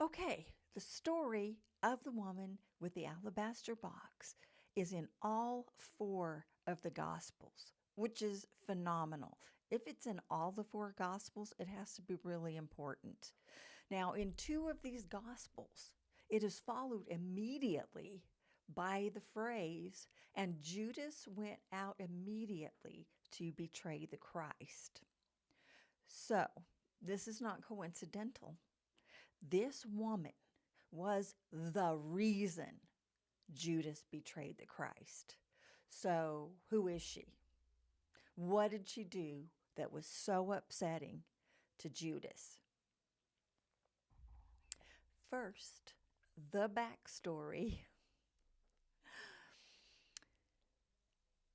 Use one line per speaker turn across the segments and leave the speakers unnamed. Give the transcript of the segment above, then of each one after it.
Okay, the story of the woman with the alabaster box is in all four of the Gospels, which is phenomenal. If it's in all the four Gospels, it has to be really important. Now, in two of these Gospels, it is followed immediately by the phrase, and Judas went out immediately to betray the Christ. So, this is not coincidental. This woman was the reason Judas betrayed the Christ. So, who is she? What did she do that was so upsetting to Judas? First, the backstory.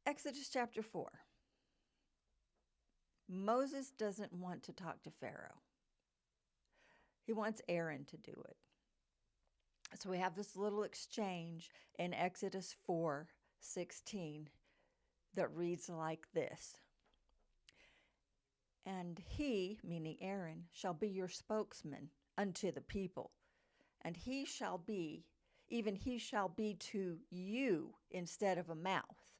Exodus chapter 4. Moses doesn't want to talk to Pharaoh. He wants Aaron to do it. So we have this little exchange in Exodus 4:16 that reads like this. And he, meaning Aaron, shall be your spokesman unto the people. And he shall be, even he shall be to you instead of a mouth.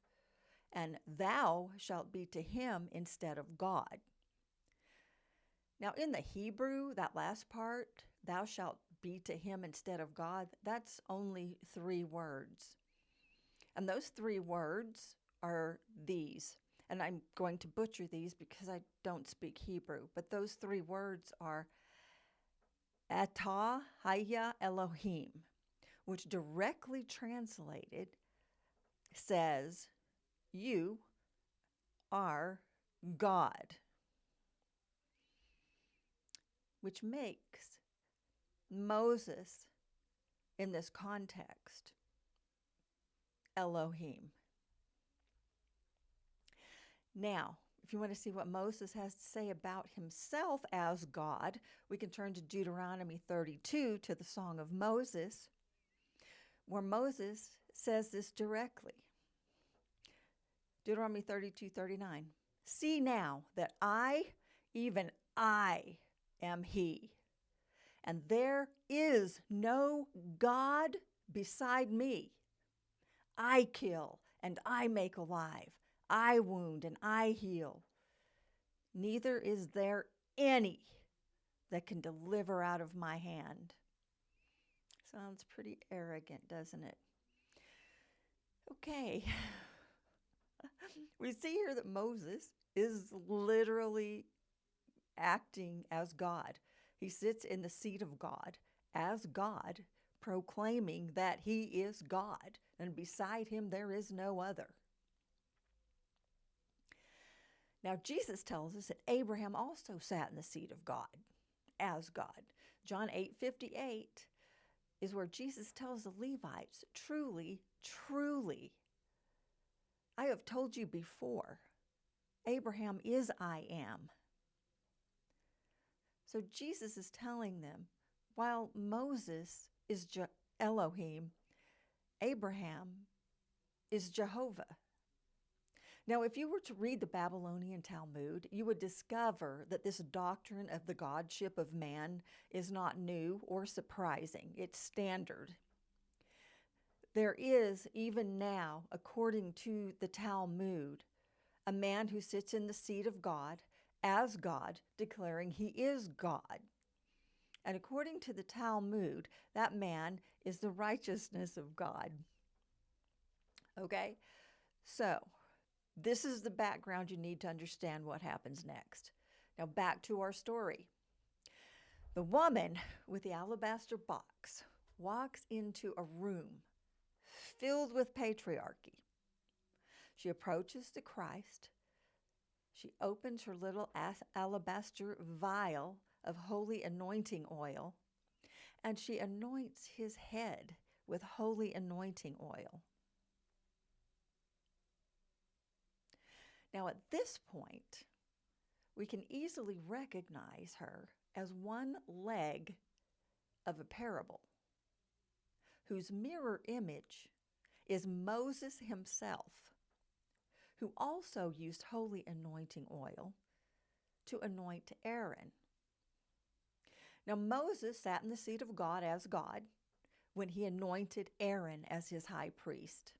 And thou shalt be to him instead of God. Now, in the Hebrew, that last part, thou shalt be to him instead of God, that's only 3 words. And those 3 words are these. And I'm going to butcher these because I don't speak Hebrew. But those 3 words are Atah Haya Elohim, which directly translated says, you are God. Which makes Moses, in this context, Elohim. Now, if you want to see what Moses has to say about himself as God, we can turn to Deuteronomy 32, to the Song of Moses, where Moses says this directly. Deuteronomy 32:39. See now that I, even I, am he, and there is no God beside me. I kill and I make alive. I wound and I heal. Neither is there any that can deliver out of my hand. Sounds pretty arrogant, doesn't it? Okay. We see here that Moses is literally acting as God. He sits in the seat of God as God, proclaiming that he is God, and beside him there is no other. Now, Jesus tells us that Abraham also sat in the seat of God as God. John 8:58 is where Jesus tells the Levites, truly, truly, I have told you before, Abraham is I am. So Jesus is telling them, while Moses is Elohim, Abraham is Jehovah. Now, if you were to read the Babylonian Talmud, you would discover that this doctrine of the godship of man is not new or surprising. It's standard. There is, even now, according to the Talmud, a man who sits in the seat of God as God, declaring he is God. And according to the Talmud, that man is the righteousness of God. Okay? So, this is the background you need to understand what happens next. Now, back to our story. The woman with the alabaster box walks into a room filled with patriarchy. She approaches the Christ. She opens her little alabaster vial of holy anointing oil, and she anoints his head with holy anointing oil. Now, at this point, we can easily recognize her as one leg of a parable, whose mirror image is Moses himself, who also used holy anointing oil to anoint Aaron. Now, Moses sat in the seat of God as God when he anointed Aaron as his high priest.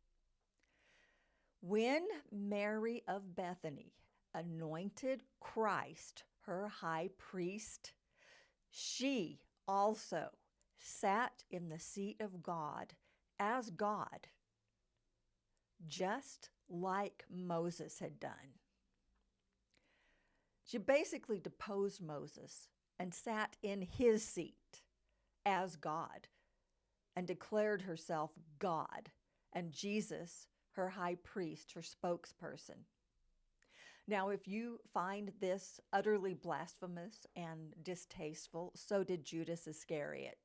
When Mary of Bethany anointed Christ her high priest, she also sat in the seat of God as God, just like Moses had done. She basically deposed Moses and sat in his seat as God and declared herself God, and Jesus, her high priest, her spokesperson. Now, if you find this utterly blasphemous and distasteful, so did Judas Iscariot.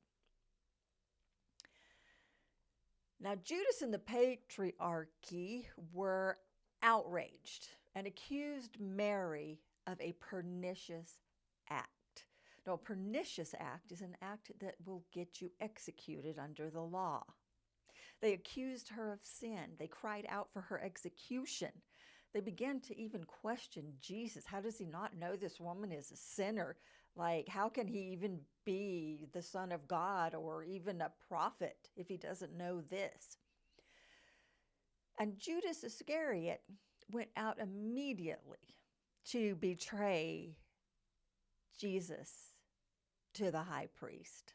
Now, Judas and the Patriarchy were outraged and accused Mary of a pernicious act. Now, a pernicious act is an act that will get you executed under the law. They accused her of sin. They cried out for her execution. They began to even question Jesus. How does he not know this woman is a sinner? Like, how can he even be the Son of God or even a prophet if he doesn't know this? And Judas Iscariot went out immediately to betray Jesus to the high priest.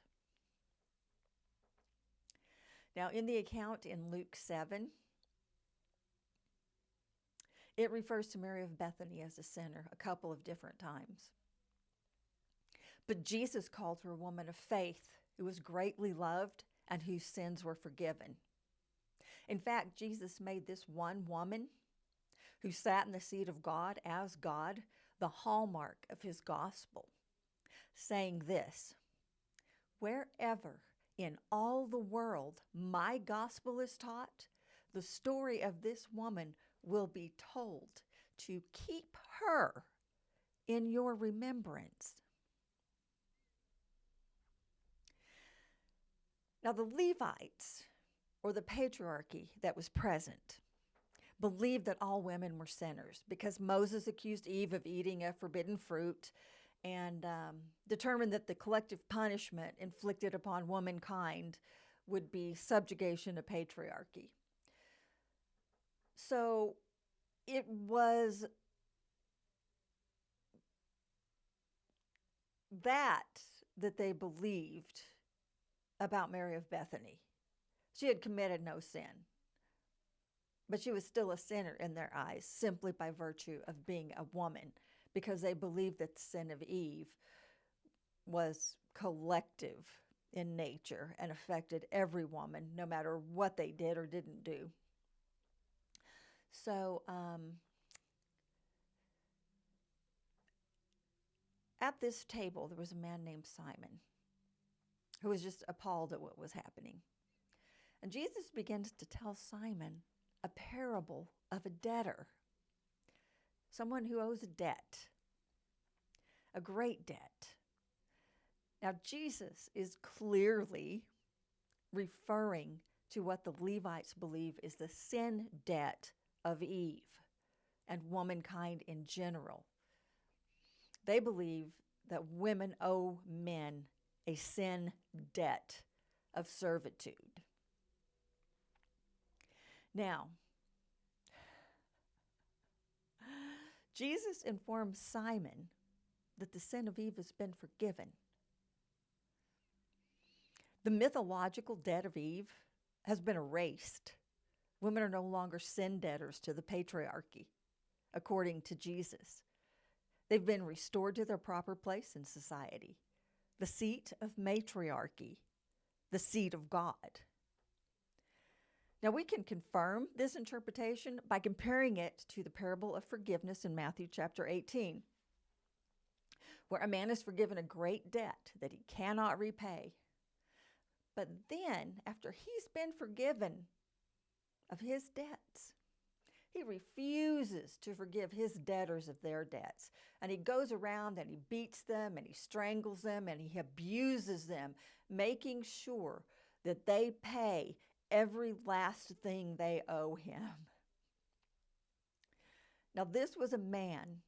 Now, in the account in Luke 7, it refers to Mary of Bethany as a sinner a couple of different times. But Jesus called her a woman of faith who was greatly loved and whose sins were forgiven. In fact, Jesus made this one woman who sat in the seat of God as God the hallmark of his gospel, saying this: wherever in all the world my gospel is taught, the story of this woman will be told to keep her in your remembrance. Now, the Levites, or the patriarchy that was present, believed that all women were sinners because Moses accused Eve of eating a forbidden fruit and determined that the collective punishment inflicted upon womankind would be subjugation to patriarchy. So it was that they believed about Mary of Bethany. She had committed no sin, but she was still a sinner in their eyes simply by virtue of being a woman, because they believed that the sin of Eve was collective in nature and affected every woman, no matter what they did or didn't do. So at this table, there was a man named Simon who was just appalled at what was happening. And Jesus begins to tell Simon a parable of a debtor, someone who owes a debt, a great debt. Now, Jesus is clearly referring to what the Levites believe is the sin debt of Eve and womankind in general. They believe that women owe men a sin debt of servitude. Now, Jesus informs Simon that the sin of Eve has been forgiven. The mythological debt of Eve has been erased. Women are no longer sin debtors to the patriarchy, according to Jesus. They've been restored to their proper place in society, the seat of matriarchy, the seat of God. Now, we can confirm this interpretation by comparing it to the parable of forgiveness in Matthew chapter 18, where a man is forgiven a great debt that he cannot repay. But then, after he's been forgiven of his debts, he refuses to forgive his debtors of their debts. And he goes around and he beats them and he strangles them and he abuses them, making sure that they pay every last thing they owe him. Now, this was a man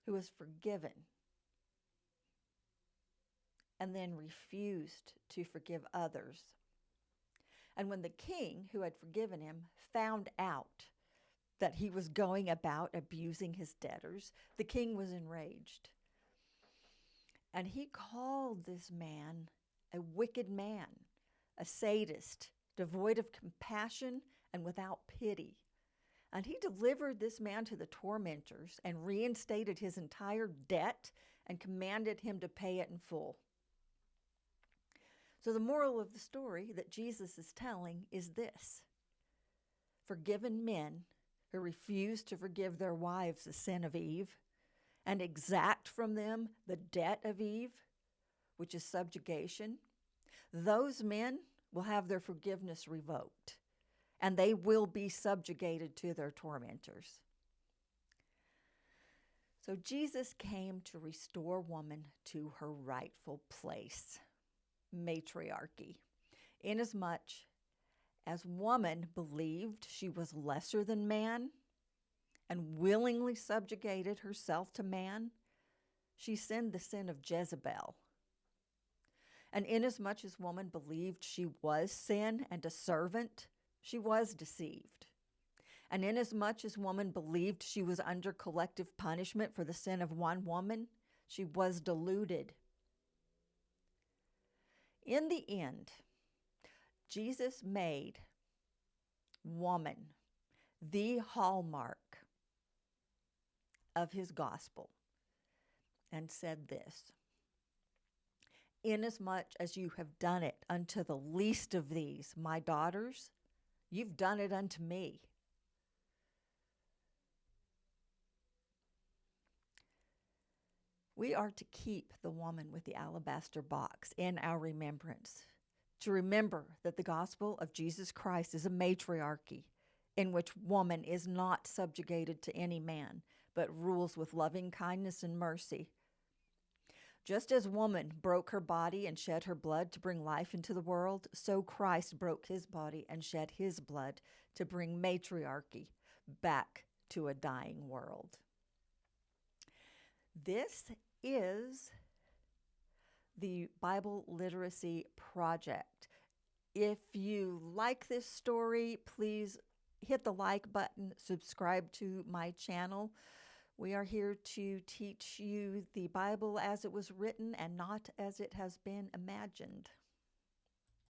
who was forgiven and then refused to forgive others. And when the king, who had forgiven him, found out that he was going about abusing his debtors, the king was enraged. And he called this man a wicked man, a sadist, devoid of compassion and without pity. And he delivered this man to the tormentors and reinstated his entire debt and commanded him to pay it in full. So the moral of the story that Jesus is telling is this: forgiven men who refuse to forgive their wives the sin of Eve and exact from them the debt of Eve, which is subjugation, those men will have their forgiveness revoked, and they will be subjugated to their tormentors. So Jesus came to restore woman to her rightful place, matriarchy, inasmuch as woman believed she was lesser than man and willingly subjugated herself to man. She sinned the sin of Jezebel. And inasmuch as woman believed she was sin and a servant, she was deceived. And inasmuch as woman believed she was under collective punishment for the sin of one woman, she was deluded. In the end, Jesus made woman the hallmark of his gospel and said this: inasmuch as you have done it unto the least of these, my daughters, you've done it unto me. We are to keep the woman with the alabaster box in our remembrance, to remember that the gospel of Jesus Christ is a matriarchy in which woman is not subjugated to any man, but rules with loving kindness and mercy. Just as woman broke her body and shed her blood to bring life into the world, so Christ broke his body and shed his blood to bring matriarchy back to a dying world. This is the Bible Literacy Project. If you like this story, please hit the like button, subscribe to my channel. We are here to teach you the Bible as it was written and not as it has been imagined.